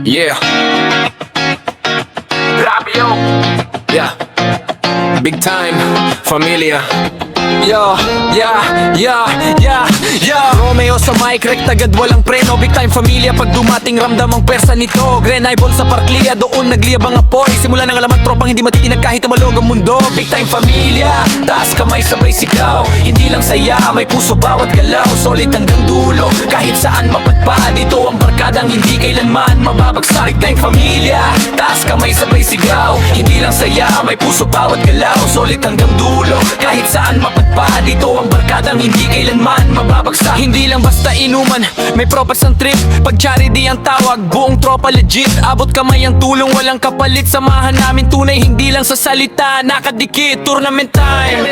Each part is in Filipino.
Yeah. Grabe yo. Yeah. Big time, familia. Yeah, yeah, yeah, yeah, yeah. Romeo sa mic, rek tagad walang preno. Big time familia, pag dumating ramdam ang persa nito. Grenibol sa parkliya, doon nagliyabang apoy. Simula ng alamat tropang hindi matitinag kahit tumalog ang mundo. Big time familia, taas kamay sabay sigaw. Hindi lang saya, may puso bawat galaw. Solid hanggang dulo, kahit saan mapadpad. Ito ang barkadang hindi kailanman mababagsak. Big time familia, taas kamay sabay sigaw. Hindi lang saya, may puso bawat galaw. Solid hanggang dulo, kahit saan mapadpad. Ito ang barkadang hindi kailanman mababagsak. Hindi lang basta inuman, may propas ang trip. Pag charity ang tawag, buong tropa legit. Abot kamay ang tulong, walang kapalit. Samahan namin tunay, hindi lang sa salita. Nakadikit, tournament time.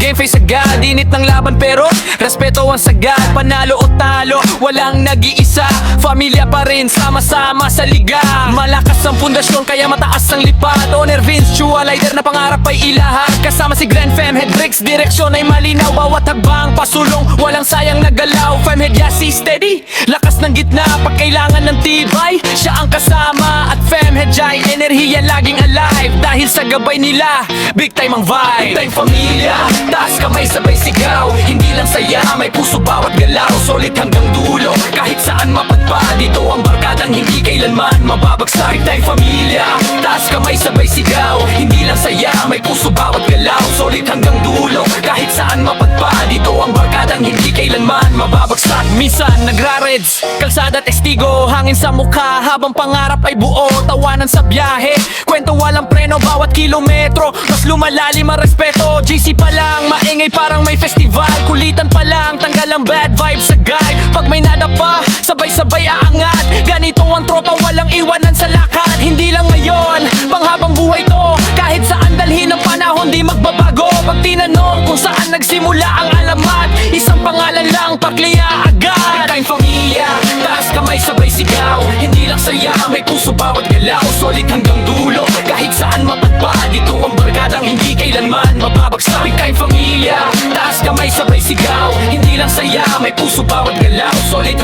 Game face agad, init ng laban pero respeto ang sagad. Panalo o talo, walang nag-iisa. Familia pa rin, sama-sama sa liga. Malakas ang pundasyon, kaya mataas ang lipat. Owner Vince Chua, lighter na pangarap ay ilahat. Kasama si Grand Fem, Head Bricks, direksyon ay malinaw. Bawat hagbang pasulong, walang sayang na galaw. Femhead Yasi steady, lakas ng gitna. Pag kailangan ng tibay, siya ang kasama. At Femhead Jai, enerhiya laging alive. Dahil sa gabay nila, big time ang vibe. Big time familia, taas kamay sabay sigaw. Hindi lang saya, may puso bawat galaw. Solid hanggang dulo, kahit saan mapadpad. Ito ang barkadang hindi kailanman mababagsak. Big time familia, taas kamay sabay sigaw. Hindi lang saya, may puso bawat galaw. Solid hanggang dulo, kahit saan mapadpad. Ito ang barkadang hindi kailanman mababagsak. Minsan nagra-reds, kalsada testigo. Hangin sa mukha habang pangarap ay buo. Tawanan sa biyahe, kwento walang preno. Bawat kilometro, mas lumalalim ang respeto. GC pa lang, maingay parang may festival. Kulitan pa lang, tanggal ang bad vibes sa guide. Pag may nada pa, sabay-sabay aangat. Ganito ang tropa, walang iwanan sa lakad. Hindi lang ngayon, panghabang buhay to. Kahit saan dalhin ang panahon, di magbabago. Pag tinanong kung saan nagsimula ang alamat, isang pangalan lang, Parkliya agad. Big time familia, taas kamay sabay sigaw. Hindi lang saya, may puso bawat galaw. Solid hanggang dulo, kahit saan mapadpad. Ito ang barkadang hindi kailanman mababagsak. Big time familia, taas kamay sabay sigaw. Hindi lang saya, may puso bawat galaw. Solid